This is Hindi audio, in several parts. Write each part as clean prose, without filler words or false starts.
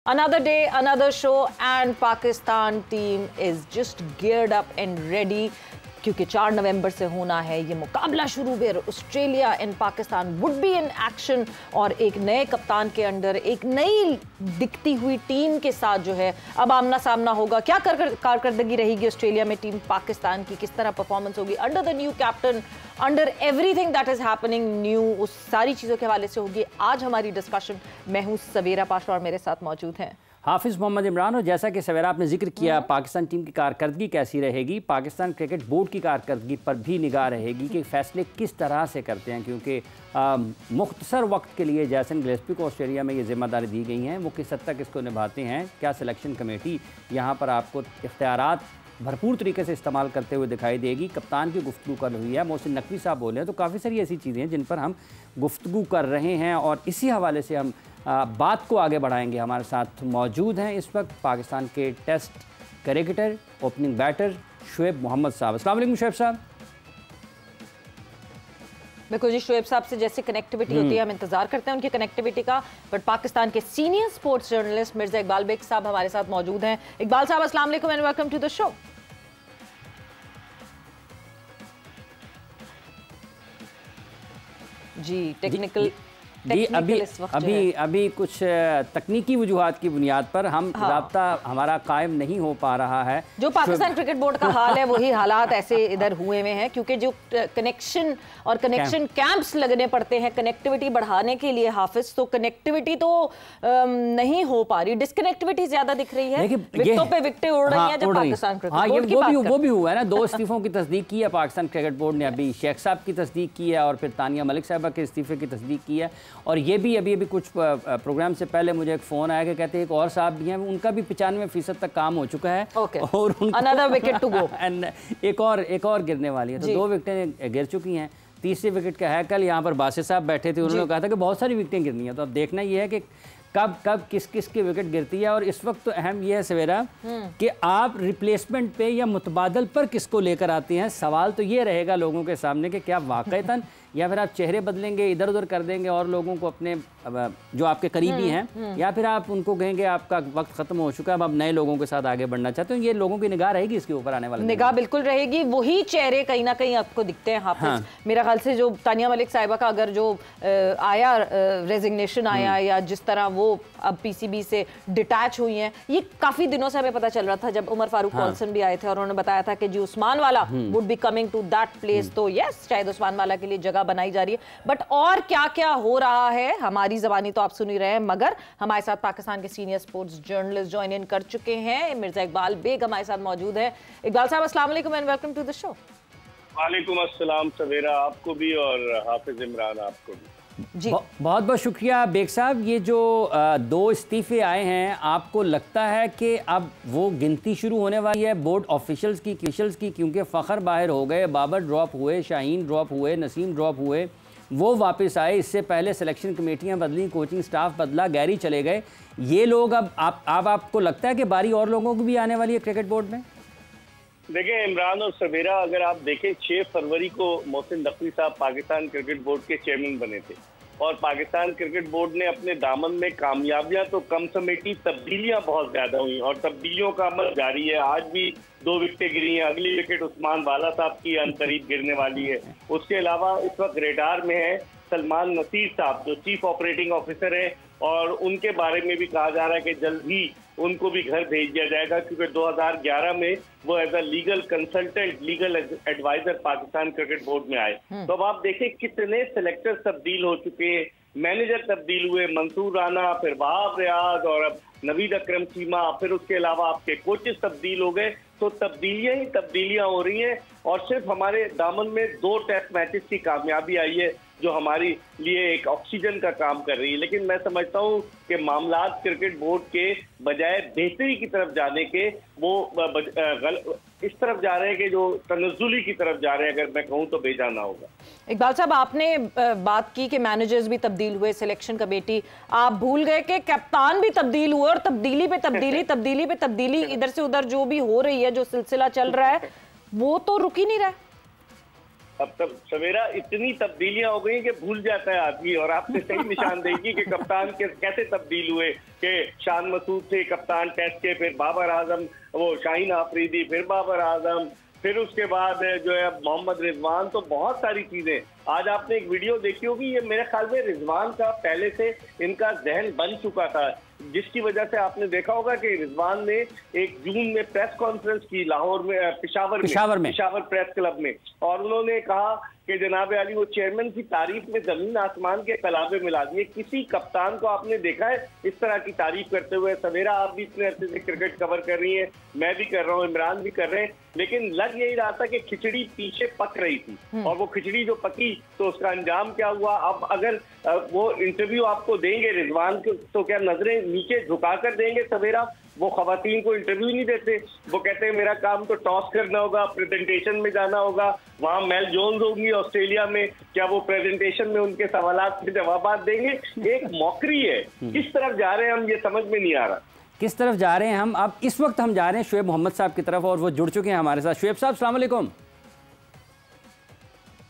Another day, another show, and Pakistan team is just geared up and ready. क्योंकि 4 नवंबर से होना है ये मुकाबला शुरू where Australia and Pakistan would be in action और एक नए कप्तान के अंडर एक नई दिखती हुई टीम के साथ जो है अब आमना सामना होगा। क्या कारकर्दगी रहेगी ऑस्ट्रेलिया में टीम पाकिस्तान की, किस तरह परफॉर्मेंस होगी under the new captain, under everything that is happening new, उस सारी चीज़ों के हवाले से होगी आज हमारी डिस्कशन। मैं हूँ सवेरा पाशा और मेरे साथ मौजूद हैं हाफिज़ मोहम्मद इमरान। और जैसा कि सवेरा आपने जिक्र किया पाकिस्तान टीम की कारकर्दगी कैसी रहेगी, पाकिस्तान क्रिकेट बोर्ड की कारकर्दगी पर भी निगाह रहेगी कि फ़ैसले किस तरह से करते हैं, क्योंकि मुख्तसर वक्त के लिए जैसन गिलेस्पी को ऑस्ट्रेलिया में ये जिम्मेदारी दी गई हैं वो किस हद तक इसको निभाते हैं। क्या सिलेक्शन कमेटी यहाँ पर आपको इख्तियारात भरपूर तरीके से इस्तेमाल करते हुए दिखाई देगी। कप्तान की गुफ्तगू कर हुई है, मोहसिन नकवी साहब बोले हैं, तो काफ़ी सारी ऐसी चीज़ें हैं जिन पर हम गुफ्तगू कर रहे हैं और इसी हवाले से हम बात को आगे बढ़ाएंगे। हमारे साथ मौजूद हैं इस वक्त पाकिस्तान के test cricketer opening batter Shoaib Mohammad साहब। अस्सलाम वालेकुम शुएब साहब। बिल्कुल जी, शुएब साहब से जैसे कनेक्टिविटी होती है हम इंतजार करते हैं उनकी कनेक्टिविटी का, बट पाकिस्तान के senior sports journalist Mirza Iqbal Beg साहब हमारे साथ मौजूद हैं। इकबाल साहब अस्सलाम वालेकुम and welcome to the show. जी अभी कुछ तकनीकी वजूहात की बुनियाद पर हम राब्ता हमारा कायम नहीं हो पा रहा है। जो पाकिस्तान क्रिकेट बोर्ड का हाल है वही हालात ऐसे इधर हुए हुए हैं, क्योंकि जो कनेक्शन और कनेक्शन कैंप्स लगने पड़ते हैं कनेक्टिविटी बढ़ाने के लिए हाफिज, तो कनेक्टिविटी तो नहीं हो पा रही, डिस्कनेक्टिविटी ज्यादा दिख रही है, विकेटों पे विकेटें उड़ रही हैं जब पाकिस्तान क्रिकेट बोर्ड की बात वो भी हुआ है ना। 2 इस्तीफों की तस्दीक की है पाकिस्तान क्रिकेट बोर्ड ने, अभी शेख साहब की तस्दीक की है और फिर तानिया मलिक साहबा के इस्तीफे की तस्दीक की है। और ये भी अभी कुछ प्रोग्राम से पहले मुझे एक फ़ोन आया कि कहते हैं एक और साहब भी हैं, उनका भी 95% तक काम हो चुका है और another wicket to go एक और गिरने वाली है, तो 2 विकेटें गिर चुकी हैं। तीसरी विकेट का है कल यहाँ पर बासित साहब बैठे थे, उन्होंने कहा था कि बहुत सारी विकेटें गिरनी है, तो अब देखना ये है कि कब किस की विकेट गिरती है। और इस वक्त तो अहम यह है सवेरा कि आप रिप्लेसमेंट पे या मुतबादल पर किसको लेकर आते हैं। सवाल तो ये रहेगा लोगों के सामने कि क्या वाकईतन या फिर आप चेहरे बदलेंगे, इधर उधर कर देंगे और लोगों को अपने जो आपके करीबी हैं, या फिर आप उनको कहेंगे आपका वक्त खत्म हो चुका है, अब नए लोगों के साथ आगे बढ़ना चाहते हो। ये लोगों की निगाह रहेगी इसके ऊपर आने वाले निगाह बिल्कुल रहेगी, वही चेहरे कहीं ना कहीं आपको दिखते हैं हाफिज। मेरा ख्याल से जो तानिया मलिक साहिबा का अगर जो आया रेजिग्नेशन आया या जिस तरह वो अब पीसीबी से डिटैच हुई हैं, ये काफी दिनों से हमें पता चल रहा था। जब उमर फारूक कॉल्सन भी आए थे और उन्होंने बताया था कि जी उस्मान वाला would be coming to that place, तो यस शायद उस्मान वाला के लिए जगह बनाई जा रही है। बट और क्या क्या हो रहा है हमारी जबानी तो आप सुन ही रहे हैं, मगर हमारे साथ पाकिस्तान के senior sports journalist join in कर चुके हैं। मिर्जा इकबाल बेग हमारे साथ मौजूद है। इकबाल साहब अस्सलाम वालेकुम and welcome to the show. वालेकुम अस्सलाम सवेरा, आपको भी और हाफिज इमरान आपको भी जी। बहुत बहुत शुक्रिया बेग साहब। ये जो 2 इस्तीफे आए हैं, आपको लगता है कि अब वो गिनती शुरू होने वाली है बोर्ड ऑफिशियल्स की, क्योंकि फ़खर बाहर हो गए, बाबर ड्रॉप हुए, शाहीन ड्रॉप हुए, नसीम ड्रॉप हुए, वो वापस आए। इससे पहले सिलेक्शन कमेटियां बदली, कोचिंग स्टाफ बदला, गैरी चले गए। ये लोग अब आपको लगता है कि बारी और लोगों को भी आने वाली है क्रिकेट बोर्ड में? देखिए इमरान और सवेरा, अगर आप देखें 6 फरवरी को मोहसिन नकवी साहब पाकिस्तान क्रिकेट बोर्ड के चेयरमैन बने थे और पाकिस्तान क्रिकेट बोर्ड ने अपने दामन में कामयाबियां तो कम समेटी, तब्दीलियां बहुत ज्यादा हुई और तब्दीलियों का अमल जारी है। आज भी 2 विकेटें गिरी हैं, अगली विकेट उस्मान वाला साहब की अनकरीब गिरने वाली है। उसके अलावा इस वक्त रेडार में है सलमान नसीर साहब जो चीफ ऑपरेटिंग ऑफिसर है, और उनके बारे में भी कहा जा रहा है कि जल्द ही उनको भी घर भेज दिया जाएगा, क्योंकि 2011 में वो as a legal consultant, legal advisor Pakistan cricket board में आए। तो अब आप देखें कितने सेलेक्टर तब्दील हो चुके हैं, मैनेजर तब्दील हुए, मंसूर राना, फिर वहाब रियाज और अब नवीद अकरम चीमा, फिर उसके अलावा आपके कोचेस तब्दील हो गए। तो तब्दीलियां ही तब्दीलियां हो रही हैं और सिर्फ हमारे दामन में 2 टेस्ट मैचेस की कामयाबी आई है जो हमारी लिए एक ऑक्सीजन का काम कर रही है। लेकिन मैं समझता हूँ कि मामलात क्रिकेट बोर्ड के बजाय बेहतरी की तरफ जाने के वो इस तरफ जा रहे हैं कि जो तनज़्ज़ुली की तरफ जा रहे हैं, अगर मैं कहूँ तो बेजाना होगा। इकबाल साहब, आपने बात की कि मैनेजर्स भी तब्दील हुए, सिलेक्शन कमेटी, आप भूल गए कि कप्तान भी तब्दील हुए और तब्दीली पे तब्दीली तब्दीली पे तब्दीली, इधर से उधर जो भी हो रही है, जो सिलसिला चल रहा है वो तो रुक ही नहीं रहा है। अब तब सवेरा इतनी तब्दीलियां हो गई कि भूल जाता है आदमी। और आपने सही निशानदेही कि कप्तान के कैसे तब्दील हुए कि शान मसूद थे कप्तान टेस्ट के, फिर बाबर आजम, वो शाहीन आफरीदी, फिर बाबर आजम, फिर उसके बाद जो है मोहम्मद रिजवान। तो बहुत सारी चीजें। आज आपने एक वीडियो देखी होगी, ये मेरे ख्याल में रिजवान का पहले से इनका जहन बन चुका था, जिसकी वजह से आपने देखा होगा कि रिजवान ने 1 जून में प्रेस कॉन्फ्रेंस की लाहौर में, पिशावर प्रेस क्लब में, और उन्होंने कहा कि जनाब अली वो चेयरमैन की तारीफ में जमीन आसमान के कलाबे मिला दिए। किसी कप्तान को आपने देखा है इस तरह की तारीफ करते हुए? सवेरा आप भी इतने अरसे से क्रिकेट कवर कर रही हैं, मैं भी कर रहा हूँ, इमरान भी कर रहे हैं, लेकिन लग यही रहा था कि खिचड़ी पीछे पक रही थी, और वो खिचड़ी जो पकी तो उसका अंजाम क्या हुआ। अब अगर वो इंटरव्यू आपको देंगे रिजवान को, तो क्या नजरें नीचे झुकाकर देंगे सवेरा? वो खवातीन को इंटरव्यू नहीं देते, वो कहते हैं मेरा काम तो टॉस करना होगा, प्रेजेंटेशन में जाना होगा, वहाँ मेल जोन्स होंगी ऑस्ट्रेलिया में, क्या वो प्रेजेंटेशन में उनके सवालात के जवाब देंगे? एक मौकरी है। किस तरफ जा रहे हैं हम, ये समझ में नहीं आ रहा। किस तरफ जा रहे हैं हम? अब इस वक्त हम जा रहे हैं शुएब मोहम्मद साहब की तरफ, और वो जुड़ चुके हैं हमारे साथ। शुएब साहब अस्सलाम वालेकुम।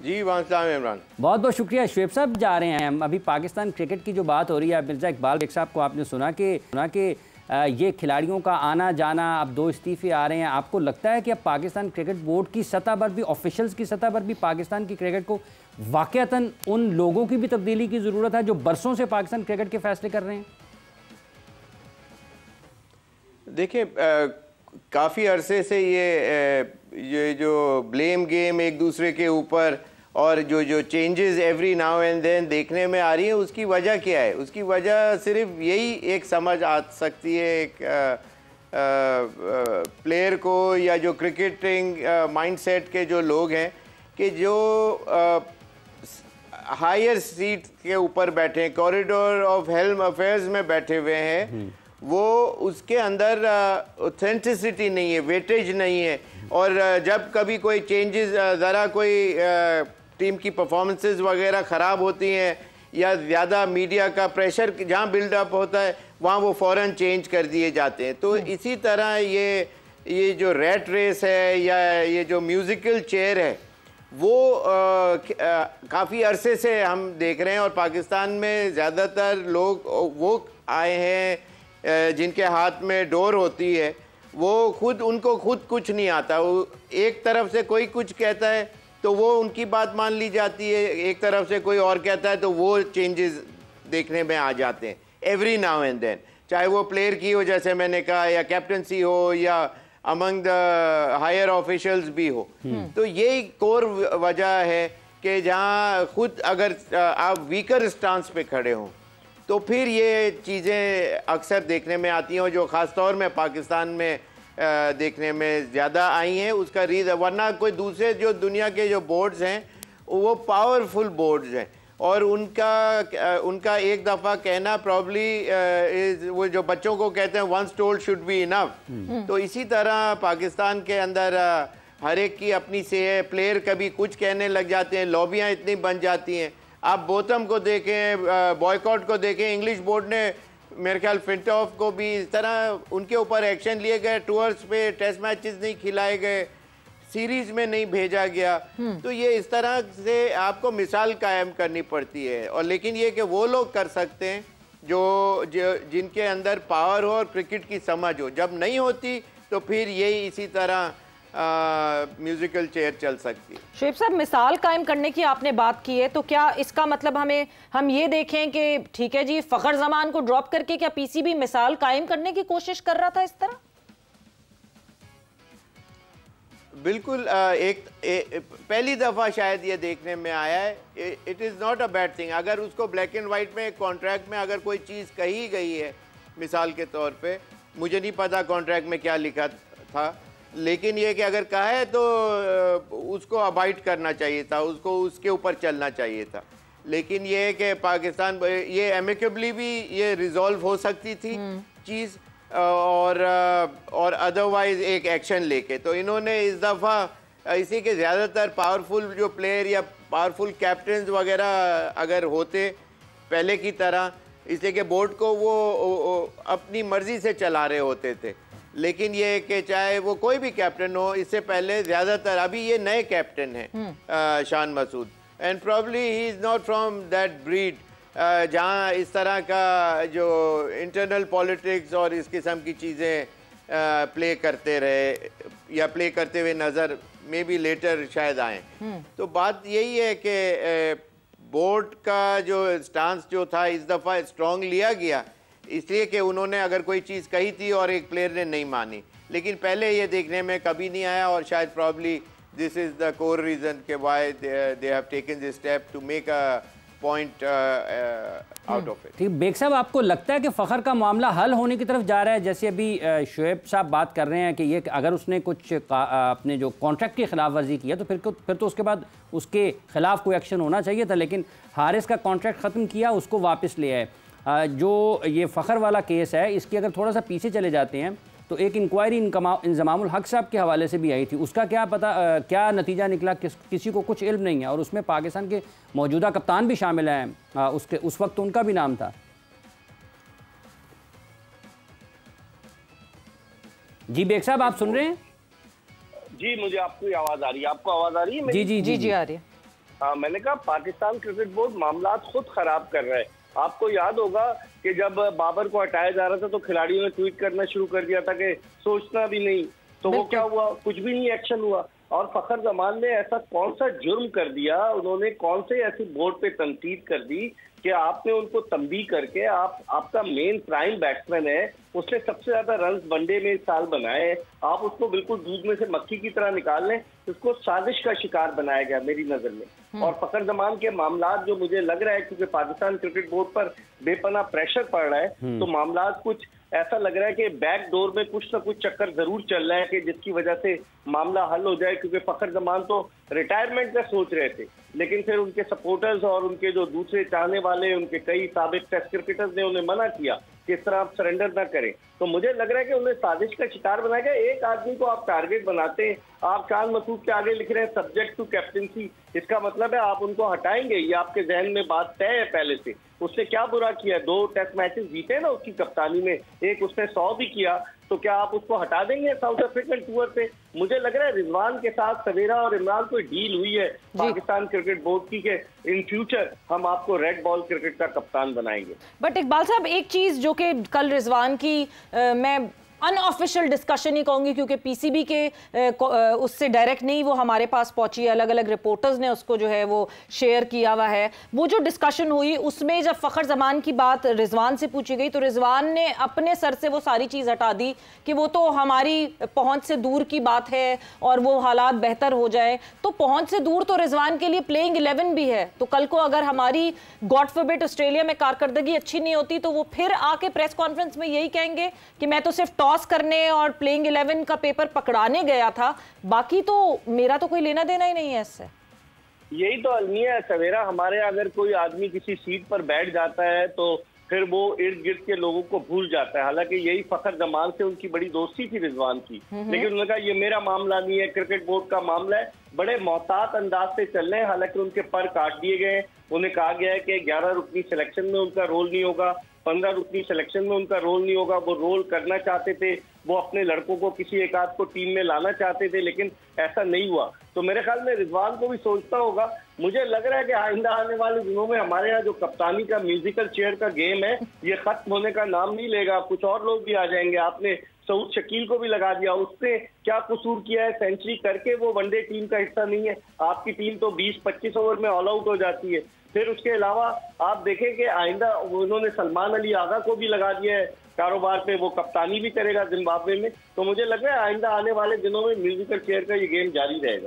जी वालेकुम इमरान, बहुत बहुत शुक्रिया। शुएब साहब जा रहे हैं हम, अभी पाकिस्तान क्रिकेट की जो बात हो रही है, मिर्ज़ा इकबाल बेग साहब को आपने सुना कि ये खिलाड़ियों का आना जाना, अब 2 इस्तीफे आ रहे हैं। आपको लगता है कि अब पाकिस्तान क्रिकेट बोर्ड की सतह पर भी, ऑफिशियल्स की सतह पर भी पाकिस्तान की क्रिकेट को वाकईतन उन लोगों की भी तब्दीली की ज़रूरत है जो बरसों से पाकिस्तान क्रिकेट के फैसले कर रहे हैं? देखिए काफ़ी अरसे से ये जो ब्लेम गेम एक दूसरे के ऊपर और जो changes every now and then देखने में आ रही है, उसकी वजह क्या है? उसकी वजह सिर्फ यही एक समझ आ सकती है एक प्लेयर को, या जो क्रिकेटिंग माइंडसेट के जो लोग हैं, कि जो हायर सीट के ऊपर बैठे हैं, कॉरिडोर ऑफ हेल्म अफेयर्स में बैठे हुए हैं, वो उसके अंदर ऑथेंटिसिटी नहीं है, वेटेज नहीं है। और जब कभी कोई चेंजेस, ज़रा कोई टीम की परफॉर्मेंसेस वगैरह ख़राब होती हैं, या ज़्यादा मीडिया का प्रेशर जहाँ बिल्डअप होता है, वहाँ वो फ़ौरन चेंज कर दिए जाते हैं। तो इसी तरह ये जो रैट रेस है, या ये जो म्यूज़िकल चेयर है, वो काफ़ी अरसे से हम देख रहे हैं। और पाकिस्तान में ज़्यादातर लोग वो आए हैं जिनके हाथ में डोर होती है, उनको खुद कुछ नहीं आता। वो एक तरफ से कोई कुछ कहता है तो वो उनकी बात मान ली जाती है, एक तरफ से कोई और कहता है तो वो चेंजेस देखने में आ जाते हैं एवरी नाउ एंड देन, चाहे वो प्लेयर की हो जैसे मैंने कहा, या कैप्टनसी हो, या अमंग द हायर ऑफिशियल्स भी हो। तो यही कोर वजह है कि जहाँ खुद अगर आप वीकर स्टांस पे खड़े हों तो फिर ये चीज़ें अक्सर देखने में आती हैं, जो ख़ास तौर में पाकिस्तान में देखने में ज़्यादा आई हैं। उसका रीज़न, वरना कोई दूसरे जो दुनिया के जो बोर्ड्स हैं वो पावरफुल बोर्ड्स हैं, और उनका एक दफ़ा कहना प्रॉब्ली वो जो बच्चों को कहते हैं once told should be enough. तो इसी तरह पाकिस्तान के अंदर हर एक की अपनी से है, प्लेयर कभी कुछ कहने लग जाते हैं, लॉबियाँ इतनी बन जाती हैं। आप बोथम को देखें, बॉयकॉट को देखें, इंग्लिश बोर्ड ने मेरे ख्याल फिंटॉफ को भी इस तरह उनके ऊपर एक्शन लिए गए, टूर्स पे टेस्ट मैचेस नहीं खिलाए गए, सीरीज में नहीं भेजा गया। तो ये इस तरह से आपको मिसाल कायम करनी पड़ती है। और लेकिन ये कि वो लोग कर सकते हैं जो जिनके अंदर पावर हो और क्रिकेट की समझ हो। जब नहीं होती तो फिर यही इसी तरह म्यूजिकल चेयर चल सकती है। शुएब साहब, मिसाल कायम करने की आपने बात की है, तो क्या इसका मतलब हम ये देखें कि ठीक है जी, फखर जमान को ड्रॉप करके क्या पीसीबी मिसाल कायम करने की कोशिश कर रहा था इस तरह? बिल्कुल, पहली दफ़ा शायद ये देखने में आया है। It is not a bad thing. अगर उसको ब्लैक एंड वाइट में कॉन्ट्रैक्ट में अगर कोई चीज़ कही गई है, मिसाल के तौर पे, मुझे नहीं पता कॉन्ट्रैक्ट में क्या लिखा था, लेकिन ये कि अगर कहा है तो उसको अवॉइड करना चाहिए था, उसको उसके ऊपर चलना चाहिए था। लेकिन ये है कि पाकिस्तान ये एमिकेबली भी ये रिजॉल्व हो सकती थी चीज़, और अदरवाइज एक एक्शन लेके। तो इन्होंने इस दफ़ा इसी के ज़्यादातर पावरफुल जो प्लेयर या पावरफुल कैप्टन वगैरह अगर होते पहले की तरह, इसलिए कि बोर्ड को वो अपनी मर्ज़ी से चला रहे होते थे। लेकिन ये कि चाहे वो कोई भी कैप्टन हो, इससे पहले ज़्यादातर अभी ये नए कैप्टन हैं Shan Masood, and probably he is not from that breed जहाँ इस तरह का जो इंटरनल पॉलिटिक्स और इस किस्म की चीज़ें प्ले करते रहे या प्ले करते हुए नज़र मे बी लेटर शायद आए। तो बात यही है कि बोर्ड का जो स्टांस जो था इस दफ़ा स्ट्रॉन्ग लिया गया, इसलिए कि उन्होंने अगर कोई चीज़ कही थी और एक प्लेयर ने नहीं मानी, लेकिन पहले ये देखने में कभी नहीं आया और शायद probably this is the core reason के why they have taken this step to make a point out of it. ठीक, बेग साहब आपको लगता है कि फ़खर का मामला हल होने की तरफ जा रहा है? जैसे अभी शुएब साहब बात कर रहे हैं कि ये अगर उसने कुछ अपने जो कॉन्ट्रैक्ट की खिलाफ वर्जी किया तो फिर तो उसके बाद उसके खिलाफ कोई एक्शन होना चाहिए था, लेकिन हारिस का कॉन्ट्रैक्ट ख़त्म किया, उसको वापस ले आए। जो ये फ़खर वाला केस है, इसकी अगर थोड़ा सा पीछे चले जाते हैं तो एक इंक्वायरी इंज़मामुल हक साहब के हवाले से भी आई थी, उसका क्या पता क्या नतीजा निकला किसी को कुछ इल्म नहीं है, और उसमें पाकिस्तान के मौजूदा कप्तान भी शामिल हैं, उस वक्त उनका भी नाम था। जी बेग साहब आप सुन रहे हैं? जी मुझे आपकी आवाज़ आ रही है, आपको आवाज़ आ रही है? जी जी जी जी आ रही है। हाँ, मैंने कहा पाकिस्तान क्रिकेट बोर्ड मामला खुद खराब कर रहा है। आपको याद होगा कि जब बाबर को हटाया जा रहा था तो खिलाड़ियों ने ट्वीट करना शुरू कर दिया था कि सोचना भी नहीं, तो वो क्या हुआ? कुछ भी नहीं एक्शन हुआ। और फखर जमान ने ऐसा कौन सा जुर्म कर दिया, उन्होंने कौन से ऐसी बोर्ड पे तनकीद कर दी कि आपने उनको तंबी करके आपका मेन प्राइम बैट्समैन है, उसने सबसे ज्यादा रन वनडे में इस साल बनाए, आप उसको बिल्कुल दूध में से मक्खी की तरह निकाल लें, उसको साजिश का शिकार बनाया गया मेरी नजर में। और फखर जमान के मामला जो मुझे लग रहा है क्योंकि पाकिस्तान क्रिकेट बोर्ड पर बेपनाह प्रेशर पड़ रहा है, तो मामला कुछ ऐसा लग रहा है कि बैक डोर में कुछ ना कुछ चक्कर जरूर चल रहा है कि जिसकी वजह से मामला हल हो जाए। क्योंकि फखर जमान तो रिटायरमेंट का सोच रहे थे, लेकिन फिर उनके सपोर्टर्स और उनके जो दूसरे चाहने वाले, उनके कई साबिक टेस्ट क्रिकेटर्स ने उन्हें मना किया कि इस तरह आप सरेंडर ना करें। तो मुझे लग रहा है कि उन्हें साजिश का शिकार बनाया गया। एक आदमी को आप टारगेट बनाते हैं, आप शान मसूद के आगे लिख रहे हैं सब्जेक्ट टू कैप्टनसी, इसका मतलब है आप उनको हटाएंगे, ये आपके जहन में बात तय है पहले से। उसने क्या बुरा किया? 2 टेस्ट मैचेस जीते ना उसकी कप्तानी में, एक उसने 100 भी किया, तो क्या आप उसको हटा देंगे साउथ अफ्रीकन टूर पे? मुझे लग रहा है रिजवान के साथ सवेरा और इमरान कोई डील हुई है पाकिस्तान क्रिकेट बोर्ड की कि इन फ्यूचर हम आपको रेड बॉल क्रिकेट का कप्तान बनाएंगे। बट इकबाल साहब एक चीज जो कि कल रिजवान की मैं अनऑफिशियल डिस्कशन ही कहूंगी क्योंकि पीसीबी के उससे डायरेक्ट नहीं वो हमारे पास पहुंची है, अलग अलग रिपोर्टर्स ने उसको जो है वो शेयर किया हुआ है। वो जो डिस्कशन हुई उसमें जब फखर जमान की बात रिजवान से पूछी गई तो रिजवान ने अपने सर से वो सारी चीज़ हटा दी कि वो तो हमारी पहुंच से दूर की बात है और वो हालात बेहतर हो जाए। तो पहुंच से दूर तो रिजवान के लिए प्लेइंग 11 भी है, तो कल को अगर हमारी गॉड फॉरबिड ऑस्ट्रेलिया में कारकर्दगी अच्छी नहीं होती तो वो फिर आके प्रेस कॉन्फ्रेंस में यही कहेंगे कि मैं तो सिर्फ टॉस करने और प्लेइंग 11 का पेपर पकड़ाने गया था, बाकी तो मेरा तो कोई लेना देना ही नहीं है इससे। यही तो अलमिया है सवेरा, हमारे अगर कोई आदमी किसी सीट पर बैठ जाता है तो फिर वो इर्द गिर्द के लोगों को भूल जाता है। हालांकि यही फखर जमान से उनकी बड़ी दोस्ती थी रिजवान की, लेकिन उन्होंने कहा ये मेरा मामला नहीं है, क्रिकेट बोर्ड का मामला है। बड़े मोहतात अंदाज से चल रहे हैं, हालांकि उनके पर काट दिए गए हैं। उन्हें कहा गया है कि 11 रुकनी सिलेक्शन में उनका रोल नहीं होगा, 15 रुकनी सिलेक्शन में उनका रोल नहीं होगा। वो रोल करना चाहते थे, वो अपने लड़कों को किसी एक आध को टीम में लाना चाहते थे, लेकिन ऐसा नहीं हुआ। तो मेरे ख्याल में रिजवान को भी सोचना होगा। मुझे लग रहा है कि आइंदा आने वाले दिनों में हमारे यहाँ जो कप्तानी का म्यूजिकल चेयर का गेम है ये खत्म होने का नाम नहीं लेगा, कुछ और लोग भी आ जाएंगे। आपने सऊद शकील को भी लगा दिया, उसने क्या कसूर किया है? सेंचुरी करके वो वनडे टीम का हिस्सा नहीं है। आपकी टीम तो 20-25 ओवर में ऑल आउट हो जाती है। फिर उसके अलावा आप देखें कि आइंदा उन्होंने सलमान अली आगा को भी लगा दिया है कारोबार पे, वो कप्तानी भी करेगा जिम्बाब्वे में। तो मुझे लग रहा है आइंदा आने वाले दिनों में म्यूजिकल चेयर का ये गेम जारी रहेगा।